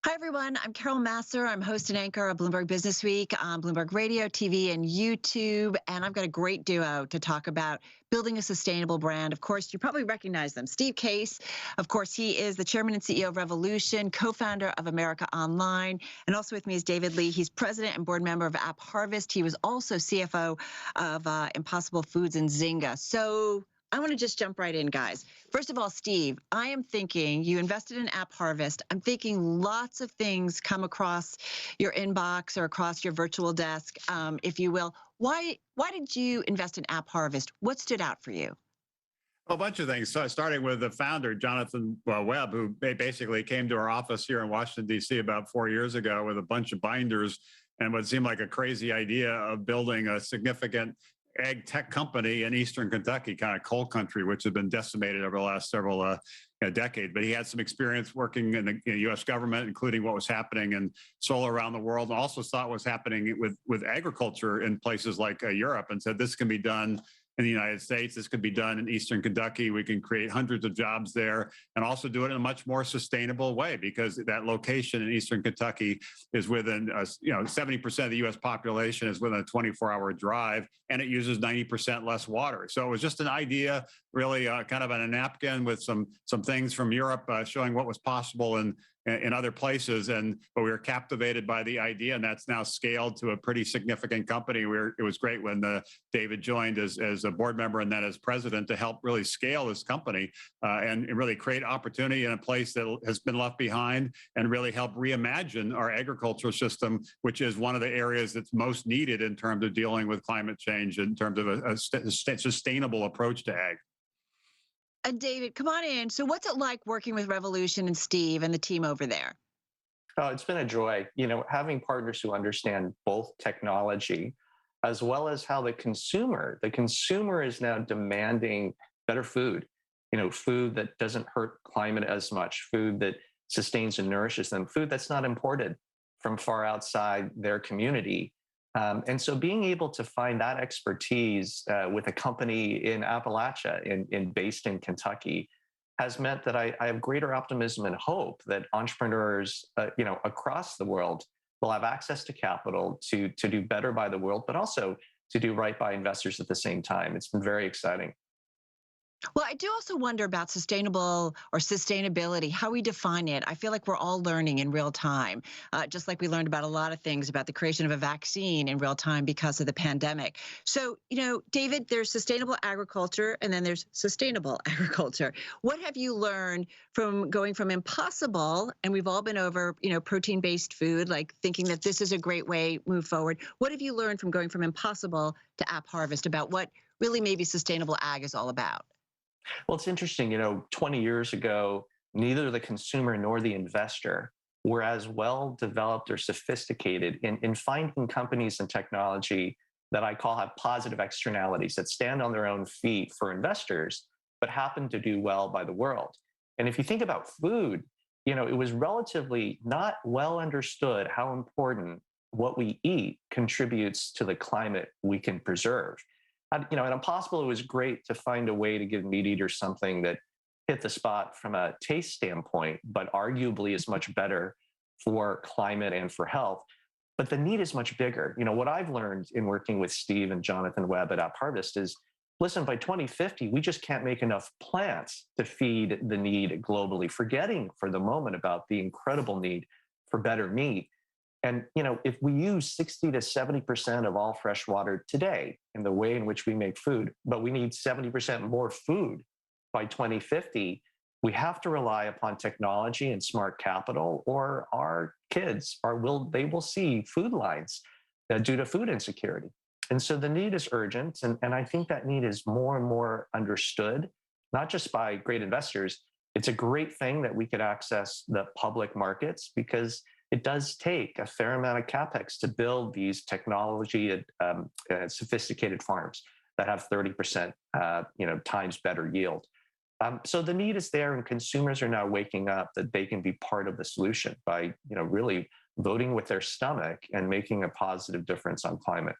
Hi, everyone. I'm Carol Massar. I'm host and anchor of Bloomberg Business Week on Bloomberg Radio, TV, and YouTube. And I've got a great duo to talk about building a sustainable brand. Of course, you probably recognize them. Steve Case, of course, he is the chairman and CEO of Revolution, co-founder of America Online. And also with me is David Lee. He's president and board member of AppHarvest. He was also CFO of Impossible Foods and Zynga. So I want to just jump right in, guys. First of all, Steve, I am thinking you invested in AppHarvest. I'm thinking lots of things come across your inbox or across your virtual desk, if you will. Why did you invest in AppHarvest? What stood out for you? A bunch of things. So starting with the founder, Jonathan Webb, who basically came to our office here in Washington, D.C. about 4 years ago with a bunch of binders and what seemed like a crazy idea of building a significant ag tech company in Eastern Kentucky, kind of coal country, which had been decimated over the last several decades. But he had some experience working in the U.S. government, including what was happening in solar around the world, and also saw what was happening with agriculture in places like Europe, and said this can be done in the United States. This could be done in Eastern Kentucky. We can create hundreds of jobs there and also do it in a much more sustainable way, because that location in Eastern Kentucky is within, 70% of the U.S. population is within a 24-hour drive, and it uses 90% less water. So it was just an idea, really kind of on a napkin with some things from Europe showing what was possible in other places, but we were captivated by the idea, and that's now scaled to a pretty significant company. It was great when David joined as a board member and then as president to help really scale this company and really create opportunity in a place that has been left behind, and really help reimagine our agricultural system, which is one of the areas that's most needed in terms of dealing with climate change, in terms of a sustainable approach to ag. And David, come on in. So what's it like working with Revolution and Steve and the team over there? Oh, it's been a joy, having partners who understand both technology as well as how the consumer is now demanding better food, food that doesn't hurt climate as much, food that sustains and nourishes them, food that's not imported from far outside their community. And so being able to find that expertise with a company in Appalachia, based in Kentucky, has meant that I have greater optimism and hope that entrepreneurs, across the world will have access to capital to do better by the world, but also to do right by investors at the same time. It's been very exciting. Well, I do also wonder about sustainable or sustainability, how we define it. I feel like we're all learning in real time, just like we learned about a lot of things about the creation of a vaccine in real time because of the pandemic. So, David, there's sustainable agriculture and then there's sustainable agriculture. What have you learned from going from impossible, and we've all been over, protein-based food, like thinking that this is a great way to move forward. What have you learned from going from impossible to AppHarvest about what really maybe sustainable ag is all about? Well, it's interesting, 20 years ago, neither the consumer nor the investor were as well developed or sophisticated in finding companies and technology that I call have positive externalities, that stand on their own feet for investors, but happen to do well by the world. And if you think about food, it was relatively not well understood how important what we eat contributes to the climate we can preserve. At Impossible, it was great to find a way to give meat eaters something that hit the spot from a taste standpoint, but arguably is much better for climate and for health. But the need is much bigger. What I've learned in working with Steve and Jonathan Webb at AppHarvest is, listen, by 2050, we just can't make enough plants to feed the need globally, forgetting for the moment about the incredible need for better meat. And if we use 60 to 70% of all fresh water today in the way in which we make food, but we need 70% more food by 2050, we have to rely upon technology and smart capital, or our kids will see food lines due to food insecurity. And so the need is urgent, and I think that need is more and more understood, not just by great investors. It's a great thing that we could access the public markets, because it does take a fair amount of capex to build these technology sophisticated farms that have 30% times better yield. So the need is there, and consumers are now waking up that they can be part of the solution by really voting with their stomach and making a positive difference on climate.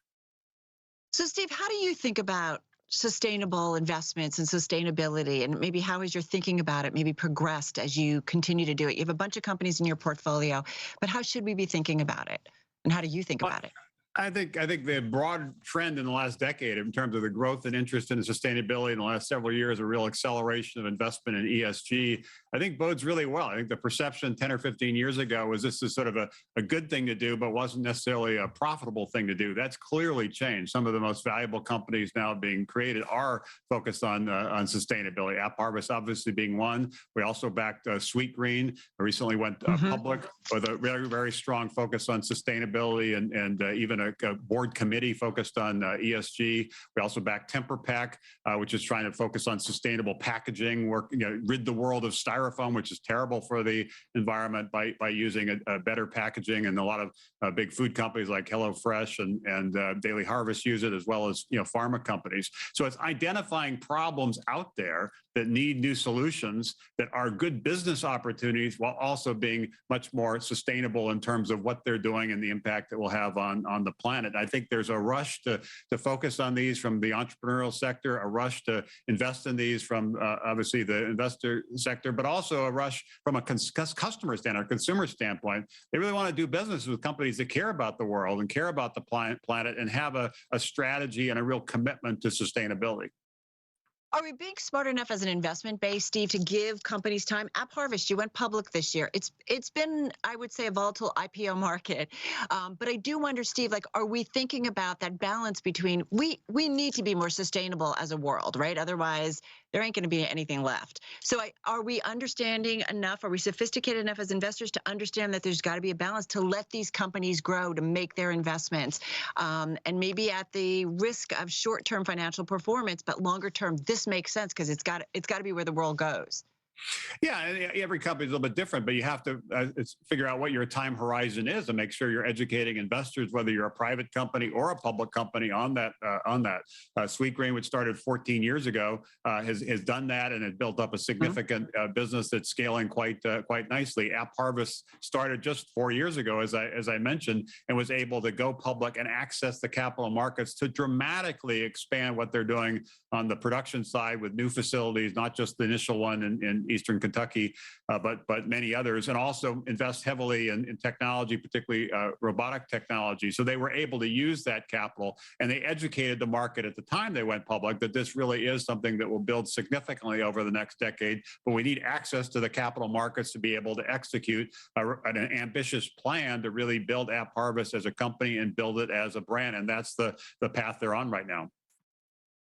So, Steve, how do you think about sustainable investments and sustainability, and maybe how has your thinking about it maybe progressed as you continue to do it? You have a bunch of companies in your portfolio, but how should we be thinking about it? And how do you think about it? I think the broad trend in the last decade in terms of the growth and interest in sustainability in the last several years, a real acceleration of investment in ESG, I think bodes really well. I think the perception 10 or 15 years ago was this is sort of a good thing to do, but wasn't necessarily a profitable thing to do. That's clearly changed. Some of the most valuable companies now being created are focused on sustainability. AppHarvest obviously being one. We also backed Sweet Green. Recently went public with a very, very strong focus on sustainability and even a board committee focused on ESG. We also backed Temper Pack, which is trying to focus on sustainable packaging, rid the world of styrofoam, which is terrible for the environment, by using a better packaging. And a lot of big food companies like HelloFresh and Daily Harvest use it, as well as pharma companies. So it's identifying problems out there that need new solutions that are good business opportunities while also being much more sustainable in terms of what they're doing and the impact it will have on the planet. I think there's a rush to focus on these from the entrepreneurial sector, a rush to invest in these from obviously the investor sector, but also a rush from a customer standpoint, a consumer standpoint. They really want to do business with companies that care about the world and care about the planet and have a strategy and a real commitment to sustainability. Are we being smart enough as an investment base, Steve, to give companies time? AppHarvest, you went public this year. It's been, I would say, a volatile IPO market. But I do wonder, Steve, are we thinking about that balance between we need to be more sustainable as a world, right? Otherwise, there ain't going to be anything left. So are we understanding enough? Are we sophisticated enough as investors to understand that there's got to be a balance to let these companies grow, to make their investments, and maybe at the risk of short-term financial performance, but longer-term, this makes sense because it's got to be where the world goes. Yeah, every company is a little bit different, but you have to figure out what your time horizon is and make sure you're educating investors, whether you're a private company or a public company, on that. Sweet Green, which started 14 years ago, has done that and has built up a significant business that's scaling quite nicely. AppHarvest started just 4 years ago, as I mentioned, and was able to go public and access the capital markets to dramatically expand what they're doing on the production side with new facilities, not just the initial one in Eastern Kentucky, but many others, and also invest heavily in technology, particularly robotic technology. So they were able to use that capital, and they educated the market at the time they went public that this really is something that will build significantly over the next decade. But we need access to the capital markets to be able to execute an ambitious plan to really build AppHarvest as a company and build it as a brand. And that's the path they're on right now.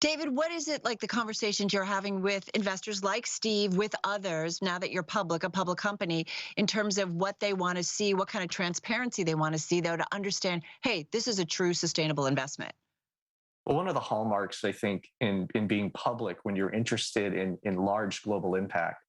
David, what is it like the conversations you're having with investors like Steve, with others, now that you're public, a public company, in terms of what they want to see, what kind of transparency they want to see, though, to understand, hey, this is a true sustainable investment? Well, one of the hallmarks, I think, in being public when you're interested in large global impact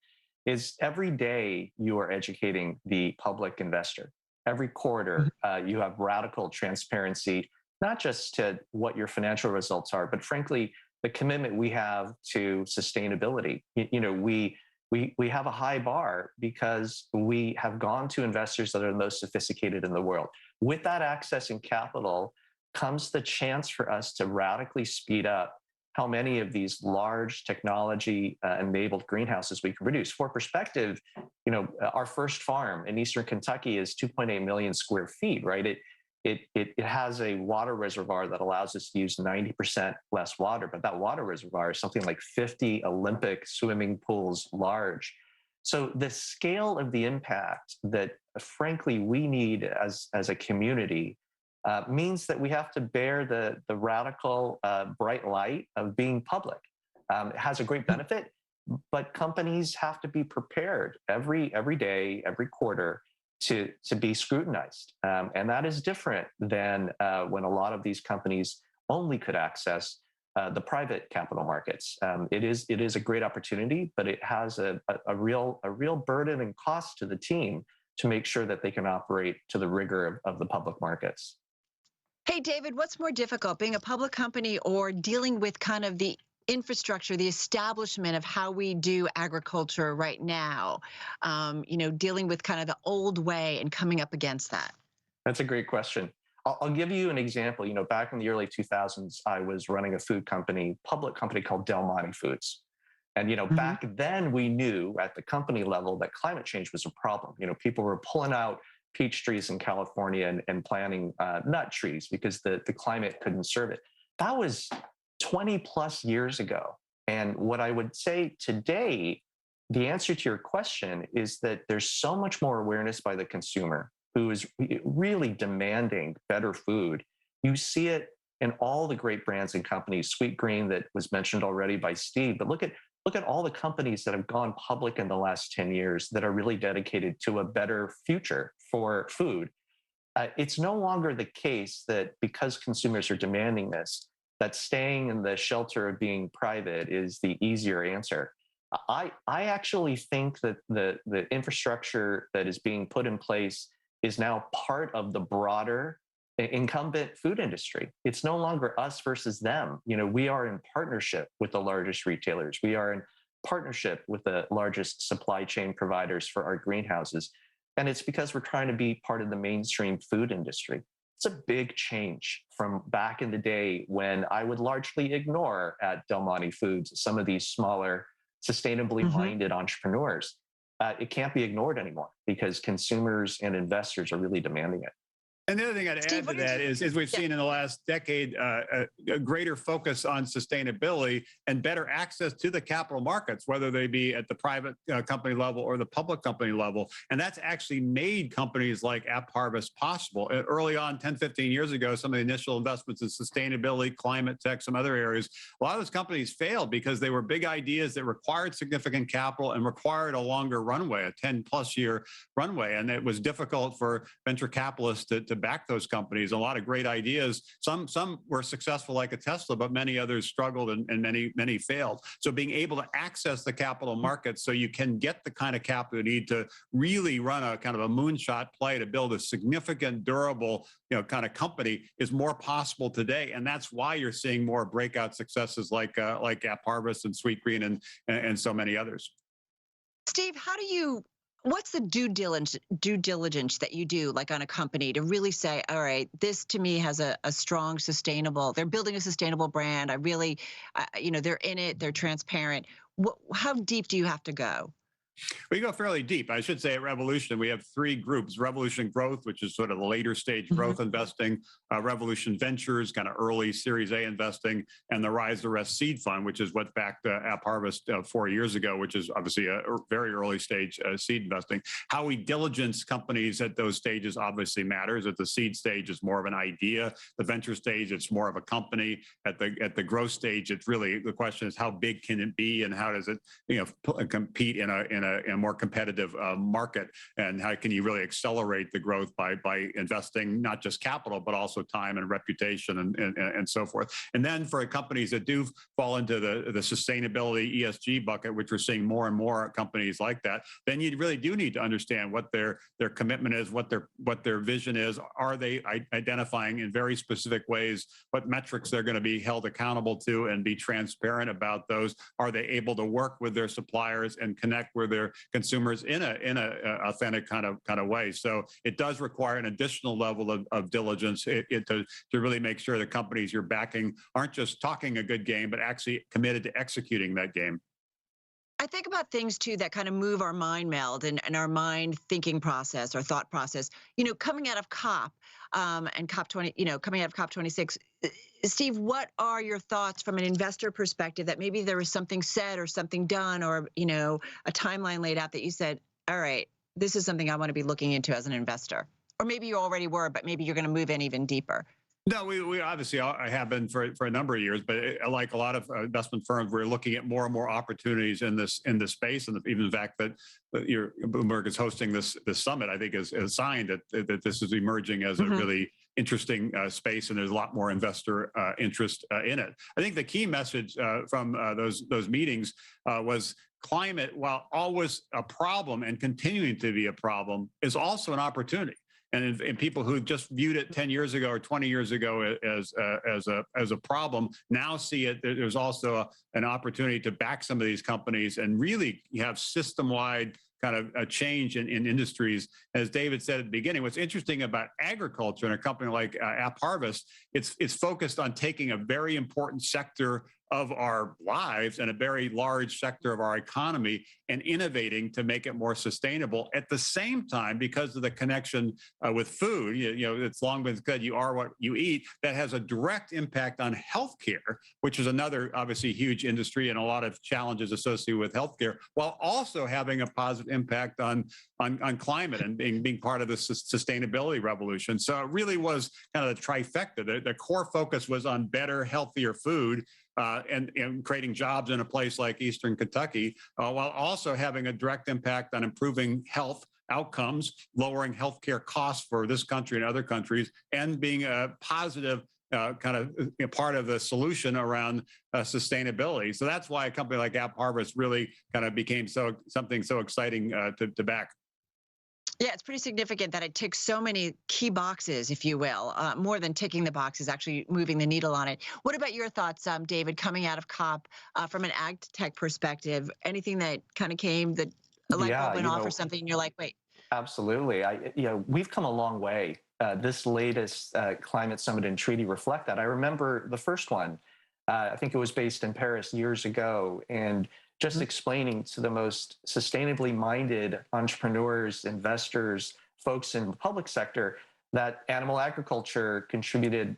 is every day you are educating the public investor. Every quarter, you have radical transparency, not just to what your financial results are, but frankly, the commitment we have to sustainability. We have a high bar because we have gone to investors that are the most sophisticated in the world. With that access and capital comes the chance for us to radically speed up how many of these large technology enabled greenhouses we can produce. For perspective, our first farm in Eastern Kentucky is 2.8 million square feet, right? It has a water reservoir that allows us to use 90% less water, but that water reservoir is something like 50 Olympic swimming pools large. So the scale of the impact that, frankly, we need as a community means that we have to bear the radical bright light of being public. It has a great benefit, but companies have to be prepared every day, every quarter, to be scrutinized. And that is different than when a lot of these companies only could access the private capital markets. It is a great opportunity, but it has a real burden and cost to the team to make sure that they can operate to the rigor of the public markets. Hey, David, what's more difficult, being a public company or dealing with kind of the infrastructure, the establishment of how we do agriculture right now, dealing with kind of the old way and coming up against that? That's a great question. I'll give you an example. Back in the early 2000s, I was running a food company, public company called Del Monte Foods. And Mhm. back then we knew at the company level that climate change was a problem. People were pulling out peach trees in California and planting nut trees because the climate couldn't serve it. That was 20 plus years ago. And what I would say today, the answer to your question is that there's so much more awareness by the consumer who is really demanding better food. You see it in all the great brands and companies, Sweet Green that was mentioned already by Steve, but look at all the companies that have gone public in the last 10 years that are really dedicated to a better future for food. It's no longer the case that because consumers are demanding this, that staying in the shelter of being private is the easier answer. I actually think that the infrastructure that is being put in place is now part of the broader incumbent food industry. It's no longer us versus them. We are in partnership with the largest retailers. We are in partnership with the largest supply chain providers for our greenhouses. And it's because we're trying to be part of the mainstream food industry. It's a big change from back in the day when I would largely ignore at Del Monte Foods some of these smaller, sustainably Mhm. minded entrepreneurs. It can't be ignored anymore because consumers and investors are really demanding it. And the other thing I'd Steve, add to what did that you? is we've Yeah. seen in the last decade a greater focus on sustainability and better access to the capital markets, whether they be at the private company level or the public company level. And that's actually made companies like AppHarvest possible. Early on, 10, 15 years ago, some of the initial investments in sustainability, climate tech, some other areas, a lot of those companies failed because they were big ideas that required significant capital and required a longer runway, a 10 plus year runway. And it was difficult for venture capitalists to back those companies. A lot of great ideas. Some were successful, like a Tesla, but many others struggled and many failed. So being able to access the capital markets so you can get the kind of capital you need to really run a kind of a moonshot play to build a significant, durable, kind of company is more possible today. And that's why you're seeing more breakout successes like AppHarvest and Sweet Green and so many others. Steve, what's the due diligence that you do, like on a company, to really say, all right, this to me has a strong, sustainable, they're building a sustainable brand. I really, they're in it, they're transparent. How deep do you have to go? We go fairly deep. I should say at Revolution, we have three groups: Revolution Growth, which is sort of the later stage Mhm. growth investing, Revolution Ventures, kind of early Series A investing, and the Rise the Rest Seed Fund, which is what backed AppHarvest 4 years ago, which is obviously a very early stage seed investing. How we diligence companies at those stages obviously matters. At the seed stage, it's more of an idea. The venture stage, it's more of a company. At the growth stage, it's really the question is how big can it be and how does it compete in a more competitive market, and how can you really accelerate the growth by investing not just capital but also time and reputation and so forth. And then for companies that do fall into the sustainability ESG bucket, which we're seeing more and more companies like that, then you really do need to understand what their commitment is, what their vision is. Are they identifying in very specific ways what metrics they're going to be held accountable to and be transparent about those? Are they able to work with their suppliers and connect with their consumers in a authentic kind of way? So it does require an additional level of diligence to really make sure the companies you're backing aren't just talking a good game, but actually committed to executing that game. I think about things too that kind of move our mind meld and our mind thinking process or thought process. Coming out of COP and COP 20, coming out of COP 26. Steve, what are your thoughts from an investor perspective that maybe there was something said or something done or a timeline laid out that you said, all right, this is something I want to be looking into as an investor, or maybe you already were, but maybe you're going to move in even deeper. No, we obviously have been for a number of years, but like a lot of investment firms, we're looking at more and more opportunities in this space, and even the fact that Bloomberg is hosting this summit, I think, is a sign that this is emerging as a Hmm. really interesting space, and there's a lot more investor interest in it. I think the key message from those meetings was climate, while always a problem and continuing to be a problem, is also an opportunity. And people who just viewed it 10 years ago or 20 years ago as a problem now see it. There's also an opportunity to back some of these companies and really have system-wide kind of a change in industries. As David said at the beginning, what's interesting about agriculture and a company like AppHarvest, it's focused on taking a very important sector of our lives and a very large sector of our economy and innovating to make it more sustainable. At the same time, because of the connection with food, it's long been said, you are what you eat. That has a direct impact on healthcare, which is another obviously huge industry and a lot of challenges associated with healthcare, while also having a positive impact on climate and being part of the sustainability revolution. So it really was kind of the trifecta. The core focus was on better, healthier food. And creating jobs in a place like Eastern Kentucky, while also having a direct impact on improving health outcomes, lowering healthcare costs for this country and other countries, and being a positive kind of part of the solution around sustainability. So that's why a company like AppHarvest really kind of became something so exciting to back. Yeah, it's pretty significant that it ticks so many key boxes, if you will, more than ticking the boxes, actually moving the needle on it. What about your thoughts, David, coming out of COP from an ag tech perspective? Anything that kind of came, that a light bulb went off or something, and you're like, wait. Absolutely. We've come a long way. This latest climate summit and treaty reflect that. I remember the first one. I think it was based in Paris years ago, and just explaining to the most sustainably minded entrepreneurs, investors, folks in the public sector that animal agriculture contributed,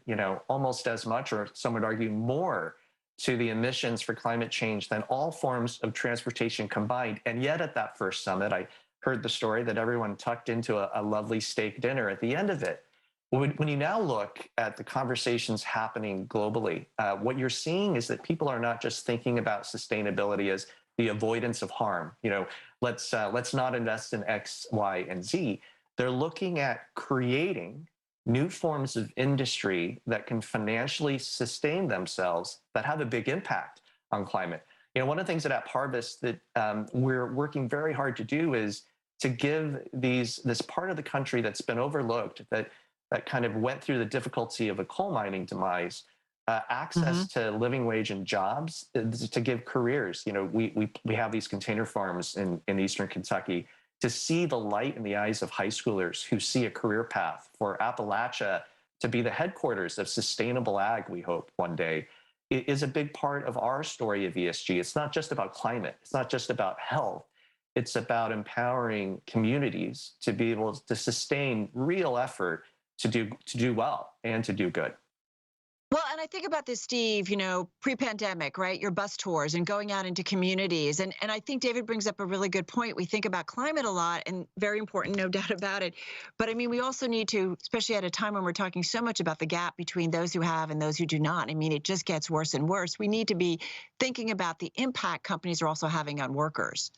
almost as much, or some would argue more, to the emissions for climate change than all forms of transportation combined. And yet at that first summit, I heard the story that everyone tucked into a lovely steak dinner at the end of it. When you now look at the conversations happening globally, what you're seeing is that people are not just thinking about sustainability as the avoidance of harm. Let's not invest in X, Y, and Z. They're looking at creating new forms of industry that can financially sustain themselves, that have a big impact on climate. One of the things at AppHarvest that we're working very hard to do is to give this part of the country that's been overlooked, that kind of went through the difficulty of a coal mining demise, access to living wage and jobs, to give careers. We have these container farms in Eastern Kentucky. To see the light in the eyes of high schoolers who see a career path for Appalachia to be the headquarters of sustainable ag, we hope one day, is a big part of our story of ESG. It's not just about climate. It's not just about health. It's about empowering communities to be able to sustain real effort to do well and to do good. Well, and I think about this, Steve, pre-pandemic, right? Your bus tours and going out into communities. And I think David brings up a really good point. We think about climate a lot, and very important, no doubt about it. But I mean, we also need to, especially at a time when we're talking so much about the gap between those who have and those who do not. I mean, it just gets worse and worse. We need to be thinking about the impact companies are also having on workers.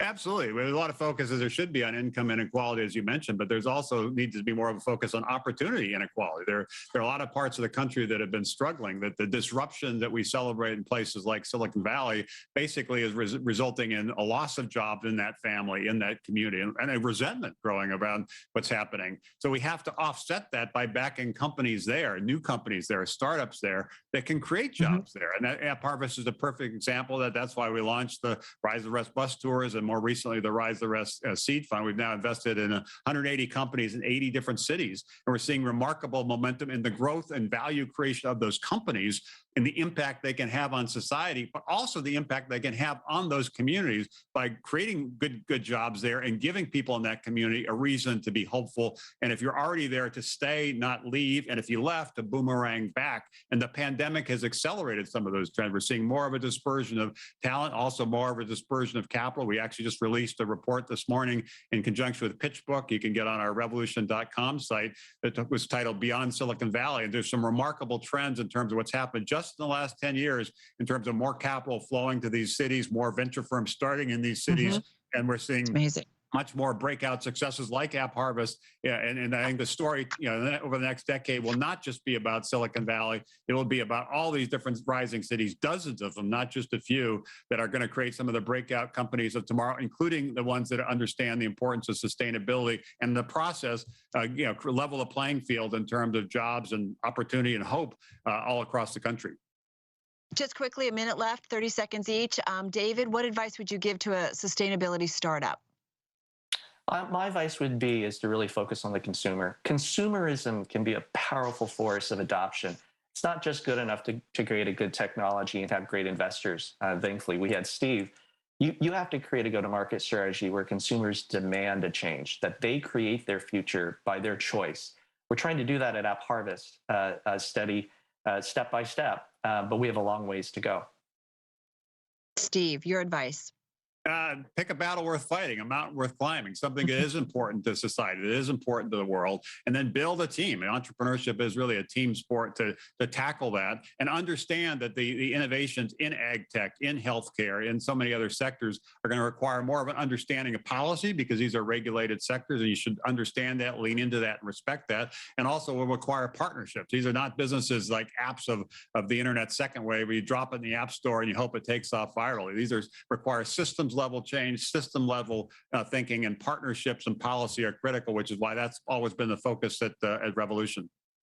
Absolutely. There's a lot of focus, as there should be, on income inequality, as you mentioned, but there's also needs to be more of a focus on opportunity inequality. There are a lot of parts of the country that have been struggling, that the disruption that we celebrate in places like Silicon Valley basically is resulting in a loss of jobs in that family, in that community, and a resentment growing around what's happening. So we have to offset that by backing companies there, new companies there, startups there that can create jobs there. And AppHarvest is a perfect example of that. That's why we launched the Rise the Rest bus tours, and more recently the Rise the Rest seed fund. We've now invested in 180 companies in 80 different cities, and we're seeing remarkable momentum in the growth and value creation of those companies and the impact they can have on society, but also the impact they can have on those communities by creating good jobs there and giving people in that community a reason to be hopeful. And if you're already there, to stay, not leave. And if you left, to boomerang back. And the pandemic has accelerated some of those trends. We're seeing more of a dispersion of talent, also more of a dispersion of capital. We actually just released a report this morning in conjunction with PitchBook. You can get on our revolution.com site that was titled Beyond Silicon Valley. And there's some remarkable trends in terms of what's happened just in the last 10 years in terms of more capital flowing to these cities, more venture firms starting in these cities. And we're seeing much more breakout successes like AppHarvest. Yeah, and I think the story, over the next decade will not just be about Silicon Valley. It will be about all these different rising cities, dozens of them, not just a few, that are going to create some of the breakout companies of tomorrow, including the ones that understand the importance of sustainability and the process, level the playing field in terms of jobs and opportunity and hope all across the country. Just quickly, a minute left, 30 seconds each. David, what advice would you give to a sustainability startup? My advice would be is to really focus on the consumer. Consumerism can be a powerful force of adoption. It's not just good enough to create a good technology and have great investors. Thankfully, we had Steve. You have to create a go-to-market strategy where consumers demand a change, that they create their future by their choice. We're trying to do that at AppHarvest, steady, step by step, but we have a long ways to go. Steve, your advice. Pick a battle worth fighting, a mountain worth climbing, something that is important to society, that is important to the world, and then build a team. And entrepreneurship is really a team sport to tackle that and understand that the innovations in ag tech, in healthcare, in so many other sectors are going to require more of an understanding of policy because these are regulated sectors and you should understand that, lean into that, and respect that. And also will require partnerships. These are not businesses like apps of the internet second wave where you drop it in the app store and you hope it takes off virally. These require systems level change, system level thinking, and partnerships and policy are critical, which is why that's always been the focus at Revolution.